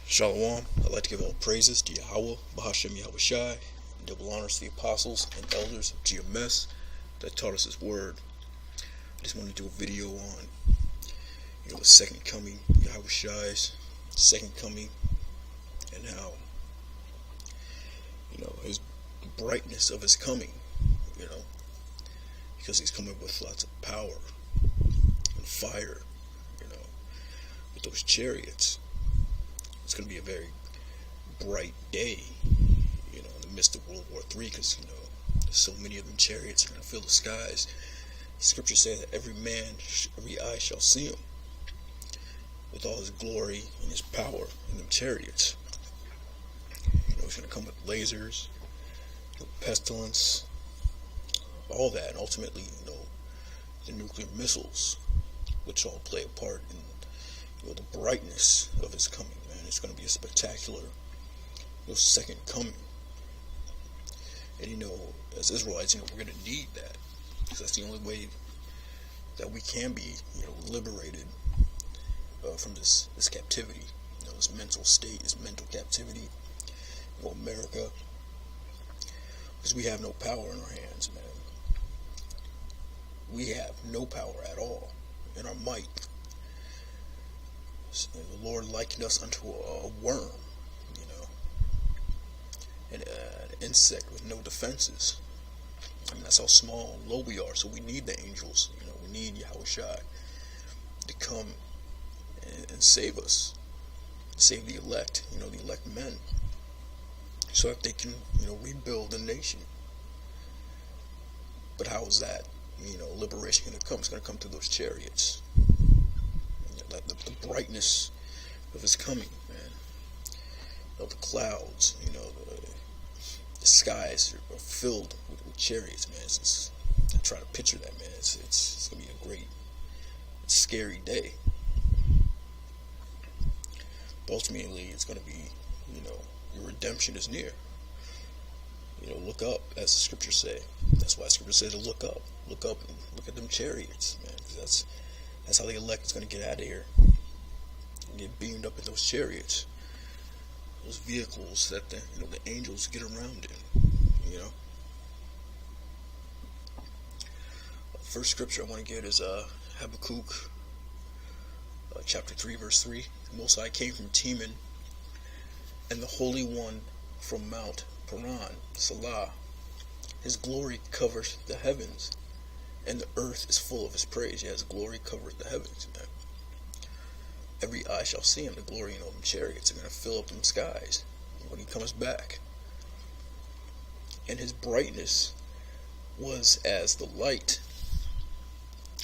Shalom. I'd like to give all praises to Yahweh, Bahashem Yahushai, and double honors to the apostles and elders of GMS that taught us His word. I just want to do a video on, the second coming, Yahushai's second coming, and how, his brightness of his coming, because he's coming with lots of power and fire, with those chariots. It's going to be a very bright day, in the midst of World War III, because, so many of them chariots are going to fill the skies. The scriptures say that every eye shall see him with all his glory and his power in them chariots. He's going to come with lasers, pestilence, all that, and ultimately, the nuclear missiles, which all play a part in, the brightness of his coming. It's going to be a spectacular, second coming. And, as Israelites, we're going to need that, because that's the only way that we can be, liberated from this captivity, this mental state, this mental captivity, America, because we have no power in our hands, man. We have no power at all in our might. The Lord likened us unto a worm, an insect with no defenses. That's how small and low we are. So we need the angels. We need Yahushua to come and save us, save the elect. The elect men, so that they can, rebuild the nation. But how is that, liberation going to come? It's going to come through those chariots. The brightness of his coming, man. The clouds, the skies are filled with chariots, man. I try to picture that, man. It's going to be a great, scary day. But ultimately, it's going to be, your redemption is near. Look up, as the scriptures say. That's why the scripture says to look up and look at them chariots, man. Because that's how the elect is going to get out of here. Get beamed up in those chariots, those vehicles that the angels get around in. First scripture I want to get is Habakkuk chapter 3 verse 3. The Most High came from Teman, and the Holy One from Mount Paran, Salah. His glory covers the heavens, and the earth is full of his praise. Yeah, his glory covers the heavens, man. Every eye shall see him. The glory, them chariots are going to fill up them skies when he comes back. And his brightness was as the light.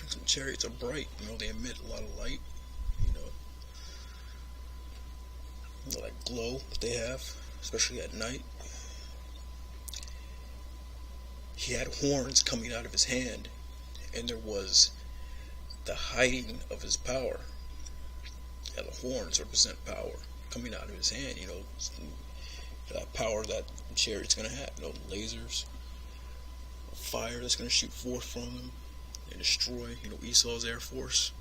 Some chariots are bright, they emit a lot of light, like glow that they have, especially at night. He had horns coming out of his hand, and there was the hiding of his power. Yeah, the horns represent power coming out of his hand, that power that the chariot's going to have, lasers, fire that's going to shoot forth from them and destroy, Esau's air force.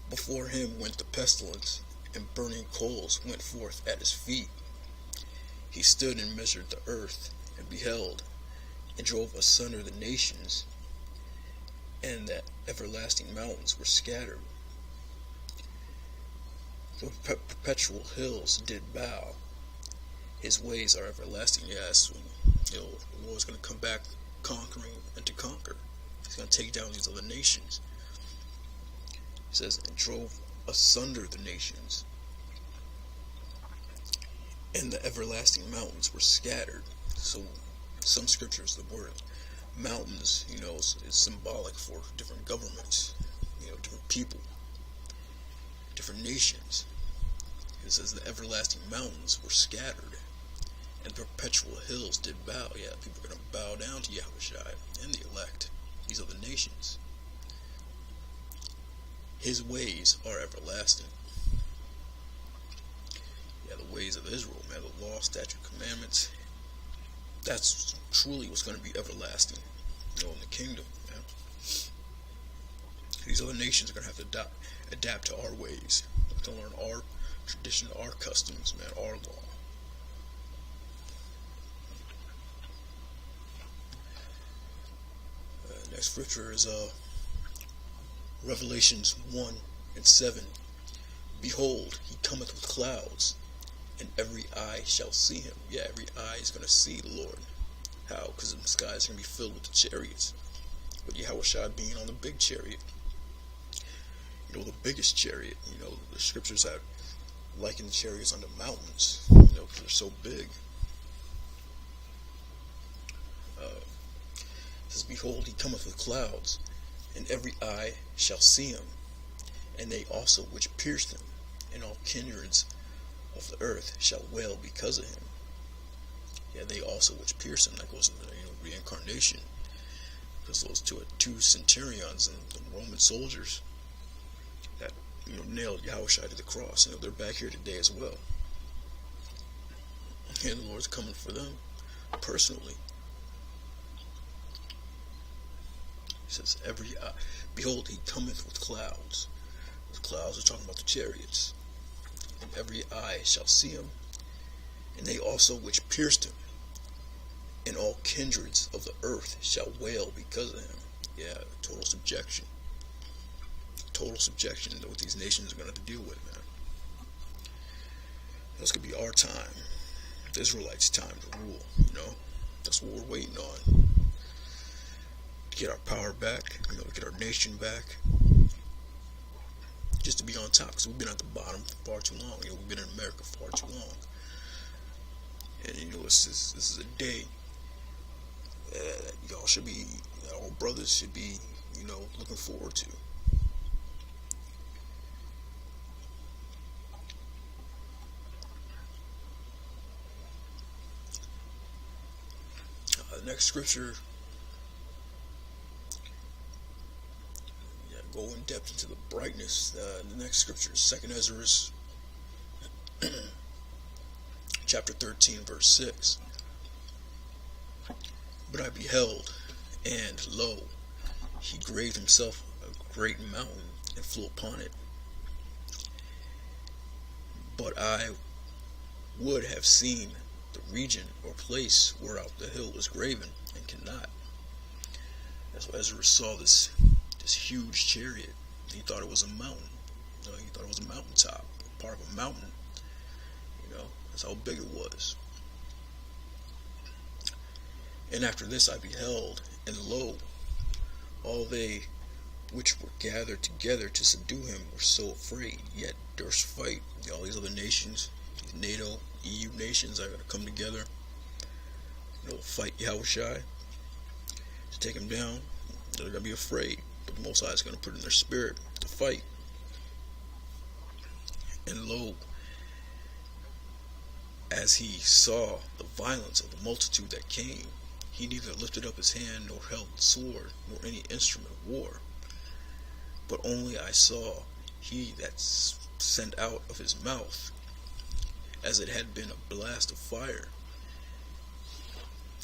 Before him went the pestilence, and burning coals went forth at his feet. He stood and measured the earth, and beheld, and drove asunder the nations, and that everlasting mountains were scattered. The perpetual hills did bow. His ways are everlasting. Yes, the Lord's going to come back conquering and to conquer. He's going to take down these other nations. He says, and drove asunder the nations, and the everlasting mountains were scattered. So some scriptures, the word mountains, is symbolic for different governments, different people, different nations. It says the everlasting mountains were scattered, and perpetual hills did bow. Yeah, people are going to bow down to Yahushua and the elect, these other nations. His ways are everlasting. Yeah, the ways of Israel, man, the law, statute, commandments. That's truly what's going to be everlasting, in the kingdom, man. These other nations are going to have to adapt to our ways, to learn our tradition, our customs, man, our law. Next scripture is Revelations 1:7. Behold, he cometh with clouds, and every eye shall see him. Yeah, every eye is going to see the Lord. How? Because the sky is going to be filled with the chariots. But Yahushua being on the big chariot. You know, the biggest chariot. You know, the scriptures have likened the chariots unto mountains. You know, because they're so big. It says, behold, he cometh with clouds, and every eye shall see him, and they also which pierced him, and all kindreds of the earth shall wail because of him. Yeah, they also which pierced him. That goes into the reincarnation, because those two centurions and the Roman soldiers that nailed Yahushua to the cross, they're back here today as well, and the Lord's coming for them personally. He says, every eye, behold, he cometh with clouds. The clouds are talking about the chariots. And every eye shall see him, and they also which pierced him, and all kindreds of the earth shall wail because of him. Yeah, total subjection. Total subjection to what these nations are going to have to deal with, man. This could be our time. The Israelites' time to rule, That's what we're waiting on. To get our power back, to get our nation back. Just to be on top, because we've been at the bottom for far too long. We've been in America far too long. And this is a day that y'all should be, our brothers should be, looking forward to. The next scripture, go in depth into the brightness. The next scripture is 2 Ezra chapter 13, verse 6. But I beheld, and lo, he graved himself a great mountain, and flew upon it. But I would have seen the region or place whereout the hill was graven, and cannot. That's why Ezra saw this huge chariot. He thought it was a mountain. He thought it was a mountaintop, part of a mountain. That's how big it was. And after this I beheld, and lo, all they which were gathered together to subdue him were so afraid, yet durst fight. All these other nations, these NATO, EU nations are going to come together, fight Yahushua to take him down. They're going to be afraid, but the Most High is going to put in their spirit to fight. And lo, as he saw the violence of the multitude that came, he neither lifted up his hand, nor held sword, nor any instrument of war. But only I saw he that sent out of his mouth, as it had been a blast of fire,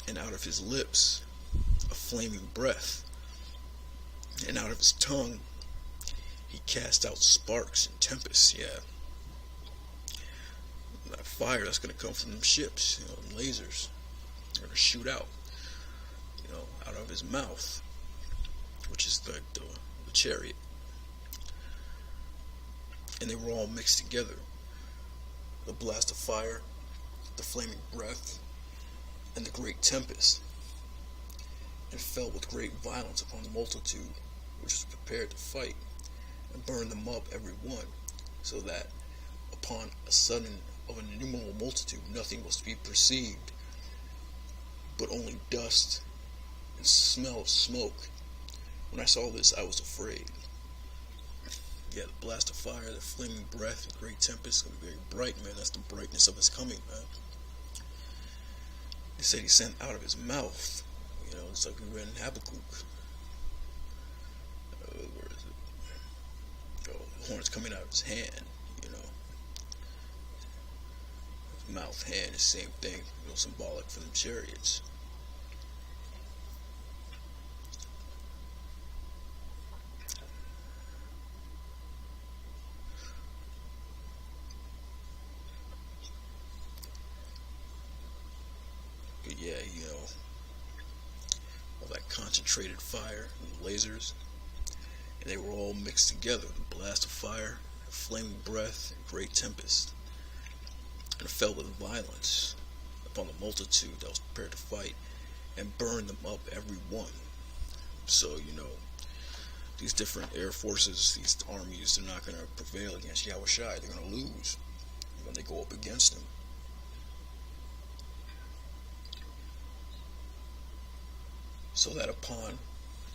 and out of his lips a flaming breath, and out of his tongue he cast out sparks and tempests. Yeah, that fire that's going to come from them ships, and lasers are going to shoot out, out of his mouth, which is the chariot. And they were all mixed together. The blast of fire, the flaming breath, and the great tempest, and fell with great violence upon the multitude which was prepared to fight, and burned them up every one, so that upon a sudden of an innumerable multitude nothing was to be perceived, but only dust and smell of smoke. When I saw this, I was afraid. Yeah, the blast of fire, the flaming breath, the great tempest, going to be very bright, man. That's the brightness of his coming, man. He said he sent out of his mouth. It's like we read in Habakkuk. Where is it? The horns coming out of his hand, His mouth, hand, the same thing, symbolic for them chariots. concentrated fire and lasers, and they were all mixed together. The blast of fire, a flaming breath, and great tempest, and it fell with violence upon the multitude that was prepared to fight, and burned them up every one. So, these different air forces, these armies, they're not going to prevail against Yahushua. They're going to lose when they go up against him. So that upon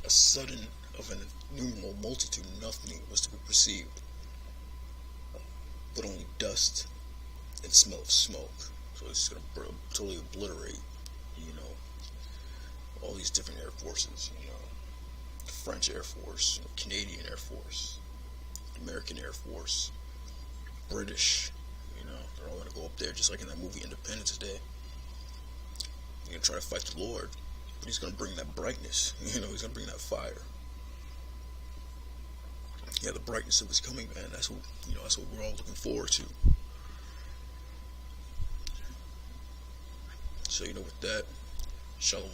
a sudden of an innumerable multitude, nothing was to be perceived, but only dust and smell of smoke. So it's going to totally obliterate, all these different air forces, the French Air Force, Canadian Air Force, American Air Force, British, they're all going to go up there just like in that movie Independence Day. They're going to try to fight the Lord, but he's going to bring that brightness, he's going to bring that fire. Yeah, the brightness of his coming, man, that's what we're all looking forward to. So, with that, Shalom.